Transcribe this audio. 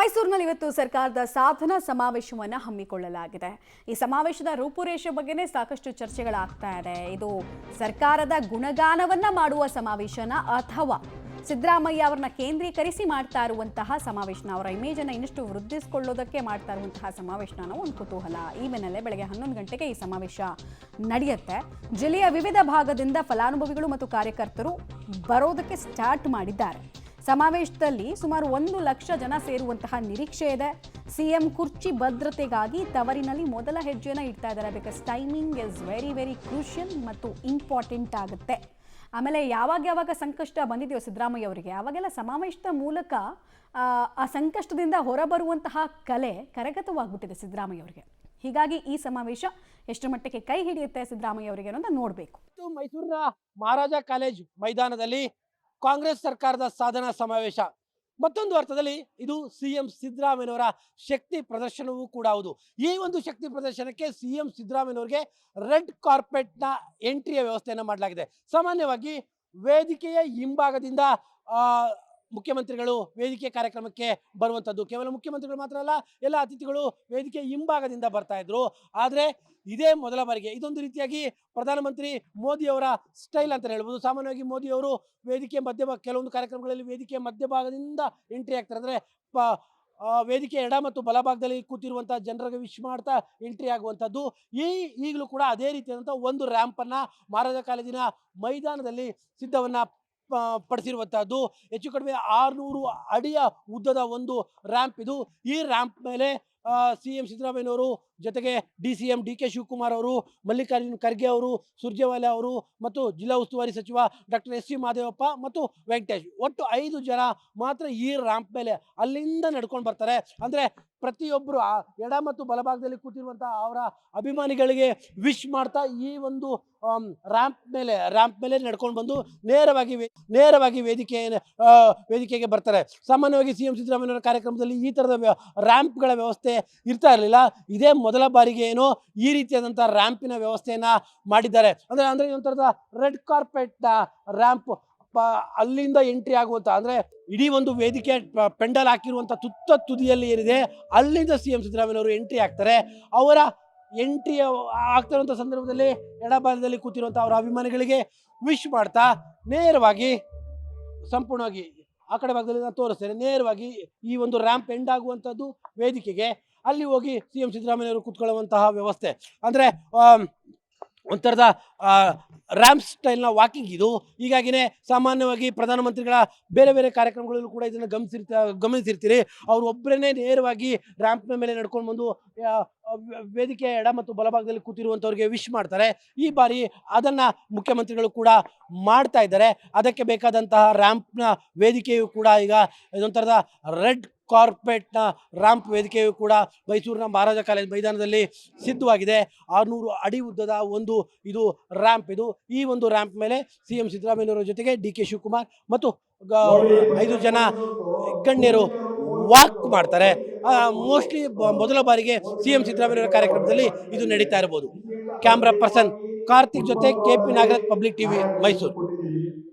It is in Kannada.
ಮೈಸೂರಿನಲ್ಲಿ ಇವತ್ತು ಸರ್ಕಾರದ ಸಾಧನಾ ಸಮಾವೇಶವನ್ನು ಹಮ್ಮಿಕೊಳ್ಳಲಾಗಿದೆ. ಈ ಸಮಾವೇಶದ ರೂಪುರೇಷೆ ಬಗ್ಗೆನೇ ಸಾಕಷ್ಟು ಚರ್ಚೆಗಳಾಗ್ತಾ ಇದೆ. ಇದು ಸರ್ಕಾರದ ಗುಣಗಾನವನ್ನ ಮಾಡುವ ಸಮಾವೇಶನ ಅಥವಾ ಸಿದ್ದರಾಮಯ್ಯ ಅವರನ್ನ ಕೇಂದ್ರೀಕರಿಸಿ ಮಾಡ್ತಾ ಇರುವಂತಹ ಸಮಾವೇಶನ, ಅವರ ಇಮೇಜ್ ಅನ್ನು ಇನ್ನಷ್ಟು ವೃದ್ಧಿಸಿಕೊಳ್ಳೋದಕ್ಕೆ ಮಾಡ್ತಾ ಇರುವಂತಹ ಸಮಾವೇಶನ ಅನ್ನೋ ಒಂದು ಕುತೂಹಲ. ಈ ಬೆನ್ನಲ್ಲೇ ಬೆಳಗ್ಗೆ 11 ಗಂಟೆಗೆ ಈ ಸಮಾವೇಶ ನಡೆಯುತ್ತೆ. ಜಿಲ್ಲೆಯ ವಿವಿಧ ಭಾಗದಿಂದ ಫಲಾನುಭವಿಗಳು ಮತ್ತು ಕಾರ್ಯಕರ್ತರು ಬರೋದಕ್ಕೆ ಸ್ಟಾರ್ಟ್ ಮಾಡಿದ್ದಾರೆ. ಸಮಾವೇಶದಲ್ಲಿ ಸುಮಾರು 1 ಲಕ್ಷ ಜನ ಸೇರುವಂತಹ ನಿರೀಕ್ಷೆ ಇದೆ. ಸಿಎಂ ಕುರ್ಚಿ ಭದ್ರತೆಗಾಗಿ ತವರಿನಲ್ಲಿ ಮೊದಲ ಹೆಜ್ಜೆನ ಇಡ್ತಾ ಇದ್ದಾರೆ. Because timing is very crucial ಮತ್ತು ಇಂಪಾರ್ಟೆಂಟ್ ಆಗುತ್ತೆ. ಆಮೇಲೆ ಯಾವಾಗ ಸಂಕಷ್ಟ ಬಂದಿದೆಯೋ ಸಿದ್ದರಾಮಯ್ಯ ಅವರಿಗೆ, ಅವಾಗೆಲ್ಲ ಸಮಾವೇಶದ ಮೂಲಕ ಆ ಸಂಕಷ್ಟದಿಂದ ಹೊರಬರುವಂತಹ ಕಲೆ ಕರಗತವಾಗ್ಬಿಟ್ಟಿದೆ ಸಿದ್ದರಾಮಯ್ಯ ಅವರಿಗೆ. ಹೀಗಾಗಿ ಈ ಸಮಾವೇಶ ಎಷ್ಟು ಮಟ್ಟಿಗೆ ಕೈ ಹಿಡಿಯುತ್ತೆ ಸಿದ್ದರಾಮಯ್ಯ ಅವರಿಗೆ ಅನ್ನೋದನ್ನ ನೋಡಬೇಕು. ಮೈಸೂರಿನ ಮಹಾರಾಜ ಕಾಲೇಜ್ ಮೈದಾನದಲ್ಲಿ ಕಾಂಗ್ರೆಸ್ ಸರ್ಕಾರದ ಸಾಧನಾ ಸಮಾವೇಶ. ಮತ್ತೊಂದು ಅರ್ಥದಲ್ಲಿ ಇದು ಸಿಎಂ ಸಿದ್ದರಾಮಯ್ಯನವರ ಶಕ್ತಿ ಪ್ರದರ್ಶನವೂ ಕೂಡ ಹೌದು. ಈ ಒಂದು ಶಕ್ತಿ ಪ್ರದರ್ಶನಕ್ಕೆ ಸಿಎಂ ಸಿದ್ದರಾಮಯ್ಯನವರಿಗೆ ರೆಡ್ ಕಾರ್ಪೆಟ್ನ ಎಂಟ್ರಿಯ ವ್ಯವಸ್ಥೆಯನ್ನು ಮಾಡಲಾಗಿದೆ. ಸಾಮಾನ್ಯವಾಗಿ ವೇದಿಕೆಯ ಹಿಂಭಾಗದಿಂದ ಮುಖ್ಯಮಂತ್ರಿಗಳು ವೇದಿಕೆ ಕಾರ್ಯಕ್ರಮಕ್ಕೆ ಬರುವಂಥದ್ದು. ಕೇವಲ ಮುಖ್ಯಮಂತ್ರಿಗಳು ಮಾತ್ರ ಅಲ್ಲ, ಎಲ್ಲ ಅತಿಥಿಗಳು ವೇದಿಕೆ ಹಿಂಭಾಗದಿಂದ ಬರ್ತಾ ಇದ್ರು. ಆದರೆ ಇದೇ ಮೊದಲ ಬಾರಿಗೆ ಇದೊಂದು ರೀತಿಯಾಗಿ ಪ್ರಧಾನಮಂತ್ರಿ ಮೋದಿಯವರ ಸ್ಟೈಲ್ ಅಂತ ಹೇಳ್ಬೋದು. ಸಾಮಾನ್ಯವಾಗಿ ಮೋದಿಯವರು ವೇದಿಕೆ ಕೆಲವೊಂದು ಕಾರ್ಯಕ್ರಮಗಳಲ್ಲಿ ವೇದಿಕೆ ಮಧ್ಯಭಾಗದಿಂದ ಎಂಟ್ರಿ ಆಗ್ತಾರೆ. ಅಂದರೆ ವೇದಿಕೆ ಎಡ ಮತ್ತು ಬಲಭಾಗದಲ್ಲಿ ಕೂತಿರುವಂಥ ಜನರಿಗೆ ವಿಶ್ ಮಾಡ್ತಾ ಎಂಟ್ರಿ ಆಗುವಂಥದ್ದು. ಈಗಲೂ ಕೂಡ ಅದೇ ರೀತಿಯಾದಂಥ ಒಂದು ರ್ಯಾಂಪನ್ನು ಮಹಾರಾಜ ಕಾಲೇಜಿನ ಮೈದಾನದಲ್ಲಿ ಸಿದ್ಧವನ್ನು ಪಡಿಸಿರುವಂತಹದ್ದು. ಹೆಚ್ಚು ಕಡಿಮೆ 600 ಅಡಿಯ ಉದ್ದದ ಒಂದು ರ್ಯಾಂಪ್ ಇದು. ಈ ರ್ಯಾಂಪ್ ಮೇಲೆ ಸಿಎಂ ಸಿದ್ದರಾಮಯ್ಯನವರು ಜೊತೆಗೆ DCM DK ಶಿವಕುಮಾರ್ ಅವರು, ಮಲ್ಲಿಕಾರ್ಜುನ್ ಖರ್ಗೆ ಅವರು, ಸುರ್ಜೇವಾಲಾ ಅವರು ಮತ್ತು ಜಿಲ್ಲಾ ಉಸ್ತುವಾರಿ ಸಚಿವ ಡಾಕ್ಟರ್ SC ಮಹದೇವಪ್ಪ ಮತ್ತು ವೆಂಕಟೇಶ್, ಒಟ್ಟು 5 ಜನ ಮಾತ್ರ ಈ ರ್ಯಾಂಪ್ ಮೇಲೆ ಅಲ್ಲಿಂದ ನಡ್ಕೊಂಡು ಬರ್ತಾರೆ. ಅಂದರೆ ಪ್ರತಿಯೊಬ್ಬರು ಎಡ ಮತ್ತು ಬಲಭಾಗದಲ್ಲಿ ಕೂತಿರುವಂತಹ ಅವರ ಅಭಿಮಾನಿಗಳಿಗೆ ವಿಶ್ ಮಾಡ್ತಾ ಈ ಒಂದು ರ್ಯಾಂಪ್ ಮೇಲೆ ನಡ್ಕೊಂಡು ಬಂದು ನೇರವಾಗಿ ವೇದಿಕೆಗೆ ಬರ್ತಾರೆ. ಸಾಮಾನ್ಯವಾಗಿ ಸಿಎಂ ಸಿದ್ದರಾಮಯ್ಯನವರ ಕಾರ್ಯಕ್ರಮದಲ್ಲಿ ಈ ಥರದ ರ್ಯಾಂಪ್ಗಳ ವ್ಯವಸ್ಥೆ ಇರ್ತಾ ಇರಲಿಲ್ಲ. ಇದೇ ಮೊದಲ ಬಾರಿಗೆ ಏನೋ ಈ ರೀತಿಯಾದಂಥ ರ್ಯಾಂಪಿನ ವ್ಯವಸ್ಥೆಯನ್ನ ಮಾಡಿದ್ದಾರೆ. ಅಂದ್ರೆ ಒಂಥರದ ರೆಡ್ ಕಾರ್ಪೆಟ್ ರ್ಯಾಂಪ್ ಅಲ್ಲಿಂದ ಎಂಟ್ರಿ ಆಗುವಂತ, ಅಂದ್ರೆ ಇಡೀ ಒಂದು ವೇದಿಕೆ ಪೆಂಡಲ್ ಹಾಕಿರುವಂತ ತುದಿಯಲ್ಲಿ ಏನಿದೆ ಅಲ್ಲಿಂದ ಸಿಎಂ ಸಿದ್ದರಾಮಯ್ಯನವರು ಎಂಟ್ರಿ ಆಗ್ತಾರೆ. ಅವರ ಎಂಟ್ರಿ ಆಗ್ತಿರುವಂಥ ಸಂದರ್ಭದಲ್ಲಿ ಎಡಭಾಗದಲ್ಲಿ ಕೂತಿರುವಂಥ ಅವರ ಅಭಿಮಾನಿಗಳಿಗೆ ವಿಶ್ ಮಾಡ್ತಾ ನೇರವಾಗಿ ಸಂಪೂರ್ಣವಾಗಿ ಆ ಕಡೆ ಭಾಗದಲ್ಲಿ ನಾನು ತೋರಿಸ್ತೇನೆ. ನೇರವಾಗಿ ಈ ಒಂದು ರ್ಯಾಂಪ್ ಎಂಡ್ ಆಗುವಂಥದ್ದು ವೇದಿಕೆಗೆ, ಅಲ್ಲಿ ಹೋಗಿ ಸಿಎಂ ಸಿದ್ದರಾಮಯ್ಯವರು ಕೂತ್ಕೊಳ್ಳುವಂತಹ ವ್ಯವಸ್ಥೆ. ಅಂದರೆ ಒಂಥರದ ರ್ಯಾಂಪ್ ಸ್ಟೈಲ್ನ ವಾಕಿಂಗ್ ಇದು. ಹೀಗಾಗಿನೇ ಸಾಮಾನ್ಯವಾಗಿ ಪ್ರಧಾನಮಂತ್ರಿಗಳ ಬೇರೆ ಕಾರ್ಯಕ್ರಮಗಳಲ್ಲೂ ಕೂಡ ಇದನ್ನು ಗಮನಿಸಿರ್ತೀರಿ. ಅವರು ಒಬ್ಬರೇ ನೇರವಾಗಿ ರ್ಯಾಂಪ್ನ ಮೇಲೆ ನಡ್ಕೊಂಡು ಬಂದು ವೇದಿಕೆ ಎಡ ಮತ್ತು ಬಲಭಾಗದಲ್ಲಿ ಕೂತಿರುವಂಥವ್ರಿಗೆ ವಿಶ್ ಮಾಡ್ತಾರೆ. ಈ ಬಾರಿ ಅದನ್ನು ಮುಖ್ಯಮಂತ್ರಿಗಳು ಕೂಡ ಮಾಡ್ತಾ ಇದ್ದಾರೆ. ಅದಕ್ಕೆ ಬೇಕಾದಂತಹ ರ್ಯಾಂಪ್ನ ವೇದಿಕೆಯು ಕೂಡ ಈಗ ಇದೊಂಥರದ ರೆಡ್ ಕಾರ್ಪೆಟ್ನ ರ್ಯಾಂಪ್ ವೇದಿಕೆಯು ಕೂಡ ಮೈಸೂರಿನ ಮಹಾರಾಜ ಕಾಲೇಜ್ ಮೈದಾನದಲ್ಲಿ ಸಿದ್ಧವಾಗಿದೆ. 600 ಅಡಿ ಉದ್ದದ ಒಂದು ಇದು ರ್ಯಾಂಪ್ ಇದು. ಈ ಒಂದು ರ್ಯಾಂಪ್ ಮೇಲೆ ಸಿಎಂ ಸಿದ್ದರಾಮಯ್ಯನವರ ಜೊತೆಗೆ DK ಶಿವಕುಮಾರ್ ಮತ್ತು 5 ಜನ ಗಣ್ಯರು ವಾಕ್ ಮಾಡ್ತಾರೆ. ಮೋಸ್ಟ್ಲಿ ಮೊದಲ ಬಾರಿಗೆ ಸಿಎಂ ಸಿದ್ದರಾಮಯ್ಯನವರ ಕಾರ್ಯಕ್ರಮದಲ್ಲಿ ಇದು ನಡೀತಾ ಇರಬಹುದು. ಕ್ಯಾಮ್ರಾ ಪರ್ಸನ್ ಕಾರ್ತಿಕ್ ಜೊತೆ KP Nagaraj, public TV, Mysuru.